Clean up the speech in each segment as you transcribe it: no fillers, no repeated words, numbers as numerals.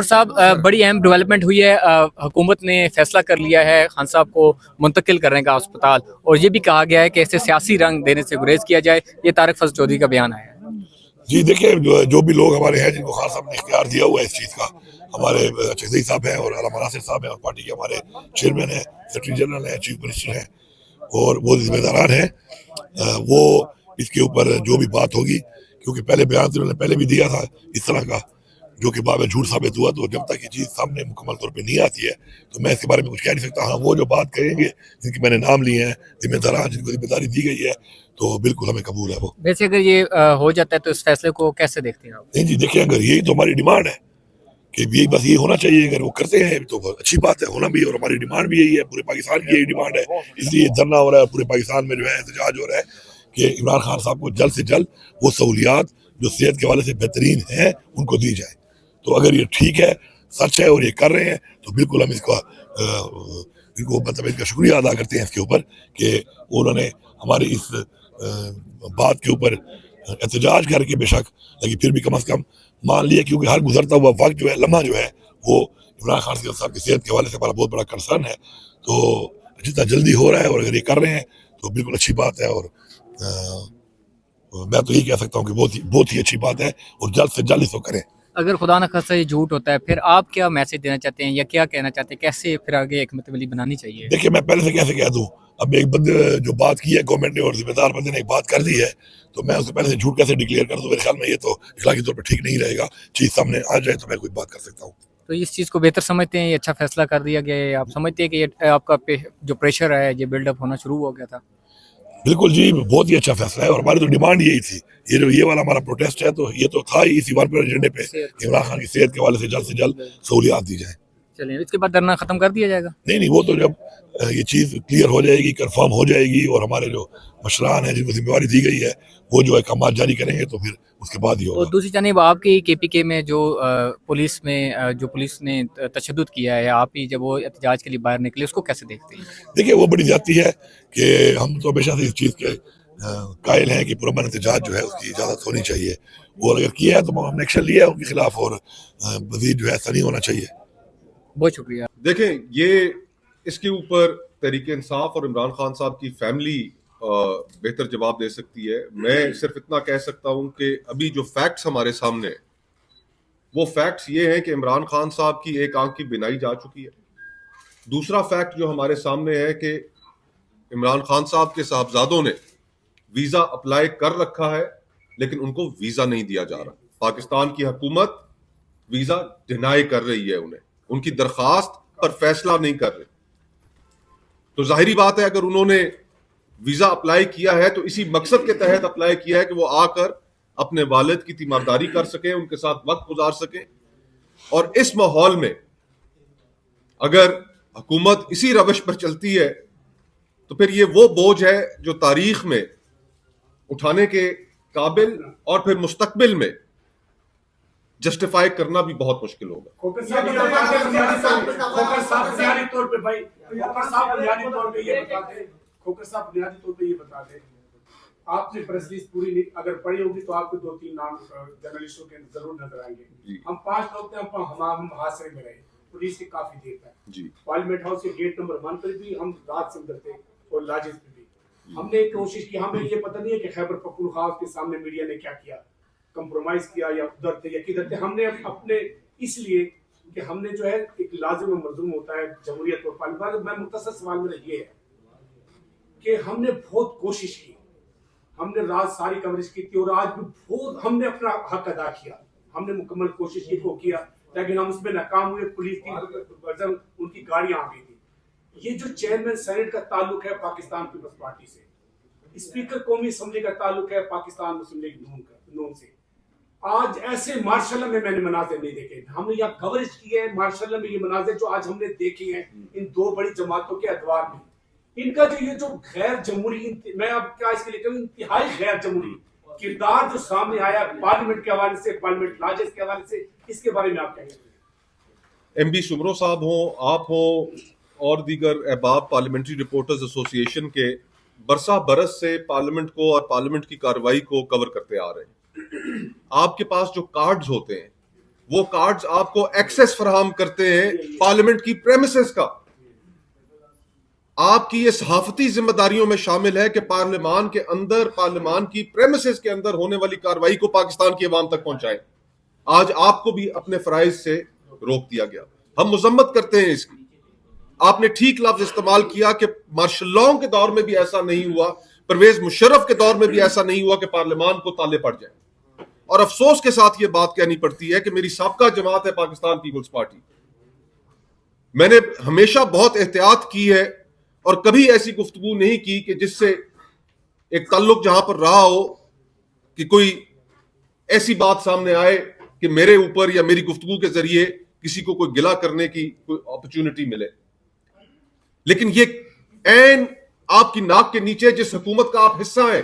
صاحب بڑی اہم ڈیولپمنٹ ہوئی ہے، حکومت نے فیصلہ کر لیا ہے خان صاحب کو منتقل کرنے کا اسپتال، اور یہ بھی کہا گیا ہے کہ اسے سیاسی رنگ دینے سے گریز کیا جائے. یہ طارق فضل چودھری کا بیان آیا ہے. جی دیکھیں، جو بھی لوگ ہمارے ہیں جن کو خان صاحب نے اختیار دیا ہوا ہے اس چیز کا، ہمارے چغزئی صاحب ہیں اور علامہ ناصر صاحب ہیں اور پارٹی کے ہمارے چیئرمین ہیں، سیکرٹری جنرل ہیں، چیف منسٹر ہیں اور وہ ذمہ داران ہیں، وہ اس کے اوپر جو بھی بات ہوگی، کیونکہ پہلے بیان تو انہوں نے پہلے بھی دیا تھا اس طرح کا، جو کہ بعد میں جھوٹ ثابت ہوا. تو جب تک یہ چیز سامنے مکمل طور پہ نہیں آتی ہے تو میں اس کے بارے میں کچھ کہہ نہیں سکتا. ہاں، وہ جو بات کہیں گے جن کی میں نے نام لیے ہیں، ذمہ داران جن کو ذمہ داری دی گئی ہے، تو بالکل ہمیں قبول ہے. وہ ویسے اگر یہ ہو جاتا ہے تو اس فیصلے کو کیسے دیکھتے ہیں آپ؟ نہیں جی، دیکھیں، اگر یہی تو ہماری ڈیمانڈ ہے کہ یہی بس یہ ہونا چاہیے، اگر وہ کرتے ہیں تو اچھی بات ہے، ہونا بھی، اور ہماری ڈیمانڈ بھی یہی ہے، پورے پاکستان کی یہی ڈیمانڈ ہے. اس لیے دھرنا ہو رہا ہے، پورے پاکستان میں جو ہے احتجاج ہو رہا ہے کہ عمران خان صاحب کو جلد سے جلد وہ سہولیات جو صحت کے حوالے سے بہترین ہیں ان کو دی جائے. تو اگر یہ ٹھیک ہے، سچ ہے اور یہ کر رہے ہیں تو بالکل ہم ان کو مطلب ان کا شکریہ ادا کرتے ہیں اس کے اوپر کہ انہوں نے ہماری اس بات کے اوپر احتجاج کر کے بے شک، لیکن پھر بھی کم از کم مان لیا، کیونکہ ہر گزرتا ہوا وقت جو ہے، لمحہ جو ہے، وہ عمران خان صاحب کی صحت کے حوالے سے ہمارا بہت بڑا کنسرن ہے. تو جتنا جلدی ہو رہا ہے اور اگر یہ کر رہے ہیں تو بالکل اچھی بات ہے، اور میں تو یہ کہہ سکتا ہوں کہ بہت ہی اچھی بات ہے، اور جلد سے جلد اس کو کریں. اگر خدا نخواستہ یہ جھوٹ ہوتا ہے پھر آپ کیا میسج دینا چاہتے ہیں یا کیا کہنا چاہتے ہیں، کیسے پھر آگے حکمت عملی بنانی چاہیے؟ دیکھیں، میں پہلے سے کیسے کہہ دوں، اب ایک بندے جو بات کی ہے گورنمنٹ نے اور ذمہ دار بندے نے ایک بات کر دی ہے تو میں اس سے پہلے سے جھوٹ کیسے ڈکلیئر کر دوں؟ میرے خیال میں یہ تو اخلاقی طور پر ٹھیک نہیں رہے گا. چیز سامنے آ جائے تو میں کوئی بات کر سکتا ہوں. تو اس چیز کو بہتر سمجھتے ہیں، یہ اچھا فیصلہ کر دیا گیا ہے؟ آپ سمجھتے ہیں کہ یہ آپ کا جو پریشر ہے یہ بلڈ اپ ہونا شروع ہو گیا تھا؟ بالکل جی، بہت ہی اچھا فیصلہ ہے، اور ہماری تو ڈیمانڈ یہی تھی. یہ والا ہمارا پروٹیسٹ ہے تو یہ تو تھا ہی اسی بار پر ایجنڈے پہ کہ عمران خان کی صحت کے حوالے سے جلد سہولیات دی جائیں. چلیے، اس کے بعد دھرنا ختم کر دیا جائے گا؟ نہیں، وہ تو جب یہ چیز کلیئر ہو جائے گی، کنفرم ہو جائے گی، اور ہمارے جو مشران ہیں جن کو ذمہ داری دی گئی ہے وہ جو احکامات جاری کریں گے تو پھر اس کے بعد ہی ہوگا. اور دوسری جانب آپ کی کے پی کے میں جو پولیس نے تشدد کیا ہے، آپ ہی جب وہ احتجاج کے لیے باہر نکلے، اس کو کیسے دیکھتے ہیں؟ دیکھیں، وہ بڑی زیادتی ہے کہ ہم تو ہمیشہ سے اس چیز کے قائل ہیں کہ پرامن احتجاج جو ہے اس کی اجازت ہونی چاہیے، اور اگر کیا ہے تو ہم نے ایکشن لیا ہے ان کے خلاف، اور مزید جو ہے ایسا نہیں ہونا چاہیے. بہت شکریہ. دیکھیں، یہ اس کے اوپر تحریک انصاف اور عمران خان صاحب کی فیملی بہتر جواب دے سکتی ہے. میں صرف اتنا کہہ سکتا ہوں کہ ابھی جو فیکٹس ہمارے سامنے ہیں وہ فیکٹس یہ ہیں کہ عمران خان صاحب کی ایک آنکھ کی بینائی جا چکی ہے. دوسرا فیکٹ جو ہمارے سامنے ہے کہ عمران خان صاحب کے صاحبزادوں نے ویزا اپلائی کر رکھا ہے لیکن ان کو ویزا نہیں دیا جا رہا. پاکستان کی حکومت ویزا ڈینائی کر رہی ہے انہیں، ان کی درخواست پر فیصلہ نہیں کر رہے. تو ظاہری بات ہے اگر انہوں نے ویزا اپلائی کیا ہے تو اسی مقصد کے تحت اپلائی کیا ہے کہ وہ آ کر اپنے والد کی تیمارداری کر سکیں، ان کے ساتھ وقت گزار سکیں. اور اس ماحول میں اگر حکومت اسی روش پر چلتی ہے تو پھر یہ وہ بوجھ ہے جو تاریخ میں اٹھانے کے قابل اور پھر مستقبل میں جسٹیفائی کرنا بھی بہت مشکل ہوگا. آپ نے پریس ریلیز پوری نہیں اگر پڑھی ہوگی تو آپ کو 2-3 نام جرنلسٹوں کے ضرور نظر آئیں گے. ہم 5 لوگ تھے، ہم حادثے میں رہے پولیس سے کافی دیر تک. پارلیمنٹ ہاؤس کے گیٹ نمبر 1 پر بھی ہم رات سے اندر تھے اور لاجز پہ بھی. ہم نے کوشش کی، ہمیں یہ پتہ نہیں ہے کہ خیبر پختونخوا کے سامنے میڈیا نے کیا کیا، کمپرومائز کیا یا ادھر تھے یا کدھر تھے. ہم نے اپنے اس لیے کہ ہم نے جو ہے ایک لازم و ملزوم ہوتا ہے جمہوریت اور پارلیمنٹ. میں مختصر سوال میرا یہ ہے کہ ہم نے بہت کوشش کی، ہم نے رات ساری کوریج کی تھی اور آج بھی بہت ہم نے اپنا حق ادا کیا. ہم نے مکمل کوشش کی کو کیا لیکن ہم اس میں ناکام ہوئے. پولیس کی ان کی گاڑیاں آ گئی تھی. یہ جو چیئرمین سینٹ کا تعلق ہے پاکستان پیپلز پارٹی سے، اسپیکر قومی اسمبلی کا تعلق ہے پاکستان مسلم لیگ نون سے. آج ایسے مارشل میں نے مناظر نہیں دیکھے. ہم نے یہاں کوریج کی ہے مارشل میں، یہ مناظر جو آج ہم نے دیکھے ہیں ان 2 بڑی جماعتوں کے ادوار میں، ان کا جو یہ جو غیر جمہوری، میں اب کیا اس کے لیے کہوں، انتہائی غیر جمہوری کردار جو سامنے آیا پارلیمنٹ کے حوالے سے، پارلیمنٹ لاجز کے حوالے سے، اس کے بارے میں آپ کیا کہیں گے؟ ایم بی شمرو صاحب ہوں، آپ ہوں اور دیگر احباب پارلیمنٹری رپورٹرز ایسوسی ایشن کے برسہ برس سے پارلیمنٹ کو اور پارلیمنٹ کی کارروائی کو کور کرتے آ رہے ہیں. آپ کے پاس جو کارڈز ہوتے ہیں وہ کارڈز آپ کو ایکسیس فراہم کرتے ہیں پارلیمنٹ کی پریمیسز کا. آپ کی یہ صحافتی ذمہ داریوں میں شامل ہے کہ پارلیمان کے اندر، پارلیمان کی پریمیسز کے اندر ہونے والی کارروائی کو پاکستان کی عوام تک پہنچائیں. آج آپ کو بھی اپنے فرائض سے روک دیا گیا. ہم مذمت کرتے ہیں اس کی. آپ نے ٹھیک لفظ استعمال کیا کہ مارشل لاء کے دور میں بھی ایسا نہیں ہوا، پرویز مشرف کے دور میں بھی ایسا نہیں ہوا کہ پارلیمان کو تالے پڑ جائیں. اور افسوس کے ساتھ یہ بات کہنی پڑتی ہے کہ میری سابقہ جماعت ہے پاکستان پیپلز پارٹی، میں نے ہمیشہ بہت احتیاط کی ہے اور کبھی ایسی گفتگو نہیں کی کہ جس سے ایک تعلق جہاں پر رہا ہو کہ کوئی ایسی بات سامنے آئے کہ میرے اوپر یا میری گفتگو کے ذریعے کسی کو کوئی گلہ کرنے کی کوئی اپرچونٹی ملے. لیکن یہ عین آپ کی ناک کے نیچے جس حکومت کا آپ حصہ ہیں،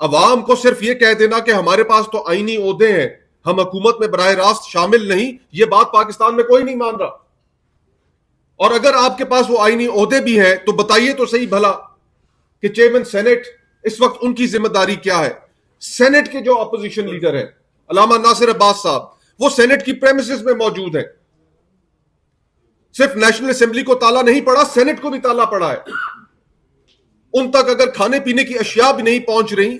عوام کو صرف یہ کہہ دینا کہ ہمارے پاس تو آئینی عہدے ہیں، ہم حکومت میں براہ راست شامل نہیں، یہ بات پاکستان میں کوئی نہیں مان رہا. اور اگر آپ کے پاس وہ آئینی عہدے بھی ہیں تو بتائیے تو صحیح بھلا کہ چیئرمین سینٹ اس وقت ان کی ذمہ داری کیا ہے. سینٹ کے جو اپوزیشن لیڈر ہیں علامہ ناصر عباس صاحب، وہ سینٹ کی پریمیسز میں موجود ہیں. صرف نیشنل اسمبلی کو تالا نہیں پڑا، سینٹ کو بھی تالا پڑا ہے. ان تک اگر کھانے پینے کی اشیاء بھی نہیں پہنچ رہی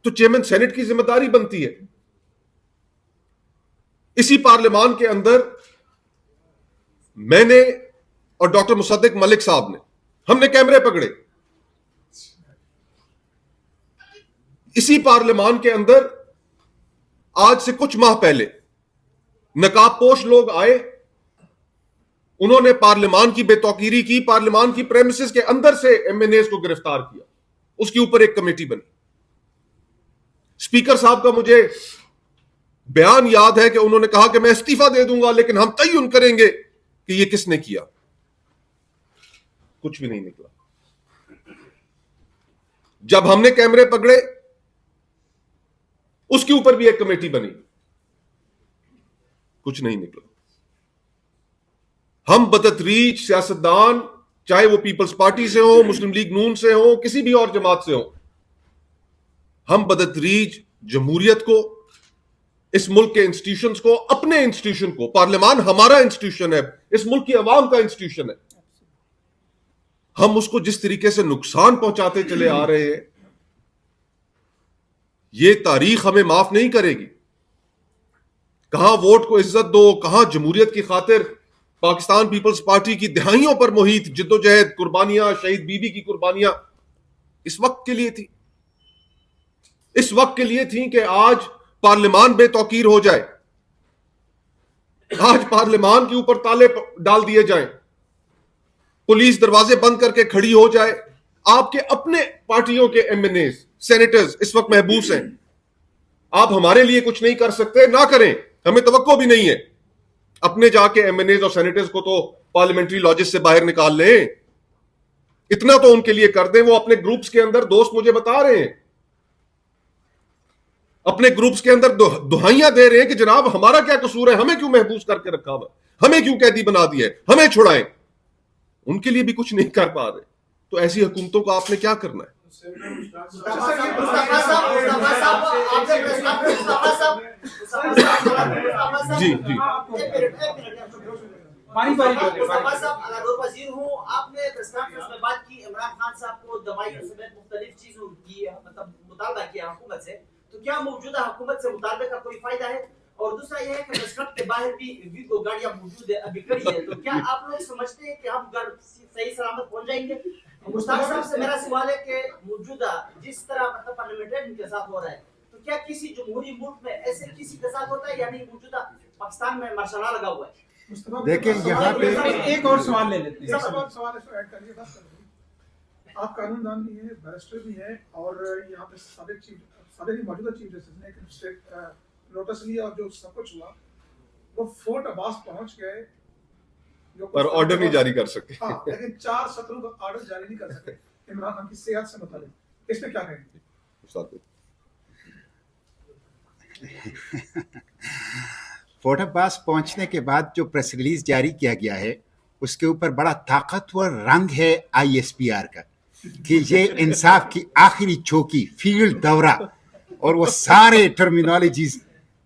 تو چیئرمین سینٹ کی ذمہ داری بنتی ہے. اسی پارلیمان کے اندر میں نے اور ڈاکٹر مصدق ملک صاحب نے، ہم نے کیمرے پکڑے. اسی پارلیمان کے اندر آج سے کچھ ماہ پہلے نقاب پوش لوگ آئے، انہوں نے پارلیمان کی بے توقیری کی، پارلیمان کی پریمیسز کے اندر سے ایم این ایز کو گرفتار کیا. اس کے اوپر ایک کمیٹی بنی. اسپیکر صاحب کا مجھے بیان یاد ہے کہ انہوں نے کہا کہ میں استعفیٰ دے دوں گا لیکن ہم تعین کریں گے کہ یہ کس نے کیا. کچھ بھی نہیں نکلا. جب ہم نے کیمرے پکڑے اس کے اوپر بھی ایک کمیٹی بنی، کچھ نہیں نکلا. ہم بدتریج سیاستدان، چاہے وہ پیپلز پارٹی سے ہو، مسلم لیگ نون سے ہو، کسی بھی اور جماعت سے ہو، ہم بدتریج جمہوریت کو، اس ملک کے انسٹیٹیوشنز کو، اپنے انسٹیٹیوشن کو، پارلیمان ہمارا انسٹیٹیوشن ہے، اس ملک کی عوام کا انسٹیٹیوشن ہے، ہم اس کو جس طریقے سے نقصان پہنچاتے چلے آ رہے ہیں، یہ تاریخ ہمیں معاف نہیں کرے گی. کہاں ووٹ کو عزت دو، کہاں جمہوریت کی خاطر پاکستان پیپلز پارٹی کی دہائیوں پر محیط جدوجہد، قربانیاں، شہید بی بی کی قربانیاں اس وقت کے لیے تھی، اس وقت کے لیے تھیں کہ آج پارلیمان بے توقیر ہو جائے، آج پارلیمان کے اوپر تالے ڈال دیے جائیں، پولیس دروازے بند کر کے کھڑی ہو جائے. آپ کے اپنے پارٹیوں کے ایم این ایز، سینیٹرز اس وقت محبوس ہیں. آپ ہمارے لیے کچھ نہیں کر سکتے، نہ کریں، ہمیں توقع بھی نہیں ہے. اپنے جا کے ایم این ایز اور سینیٹرز کو تو پارلیمنٹری لاجز سے باہر نکال لیں، اتنا تو ان کے لیے کر دیں. وہ اپنے گروپس کے اندر دوست مجھے بتا رہے ہیں، اپنے گروپس کے اندر دہائیاں دے رہے ہیں کہ جناب ہمارا کیا قصور ہے، ہمیں کیوں محبوس کر کے رکھا ہوا، ہمیں کیوں قیدی بنا دیا ہے، ہمیں چھڑائیں. ان کے لیے بھی کچھ نہیں کر پا رہے. تو ایسی حکومتوں کو آپ نے کیا کرنا ہے؟ جی جی وزیر ہوں، آپ نے پریس کانفرنس میں بات کی، عمران خان صاحب کو دوائی سمیت مختلف چیزوں کی مطلب مطالبہ کیا حکومت سے، تو کیا موجودہ حکومت سے مطالبے کا کوئی فائدہ ہے؟ اور دوسرا یہ ہے کہ پریس کلب کے باہر بھی ویگو گاڑیاں موجود ہے، ابھی کڑی ہے، تو کیا آپ لوگ سمجھتے ہیں کہ ہم گھر صحیح سلامت پہنچ جائیں گے؟ مشتاق صاحب سے میرا سوال ہے کہ موجودہ جس طرح مطلب پارلیمنٹرین کے ساتھ ہو رہا ہے، تو کیا کسی جمہوری ملک میں ایسے کسی کے ساتھ ہوتا ہے یا نہیں؟ موجودہ پاکستان میں مارشل لاء لگا ہوا ہے. دیکھیں یہاں پہ ایک اور سوال لے لیتے ہیں. سوال اس کو ایڈ کریے. آپ قانون دان بھی ہیں، بیرسٹر بھی ہیں، اور یہاں پہ سابق موجودہ چیف جسٹس نے ایک نوٹس لیا اور جو سب کچھ ہوا وہ فورٹ عباس پہنچ گئے پر آرڈر نہیں جاری کر سکتے. ہاں، لیکن 4 ستروں کا آرڈر جاری نہیں کر سکتے عمران خان کی صحت سے متعلق. اس پہ کیا کہیں گے؟ فورٹ عباس پہنچنے کے بعد جو پریس ریلیز جاری کیا گیا ہے اس کے اوپر بڑا طاقتور رنگ ہے آئی ایس پی آر کا، کہ یہ انصاف کی آخری چوکی، فیلڈ دورہ، اور وہ سارے ٹرمینالوجیز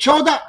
14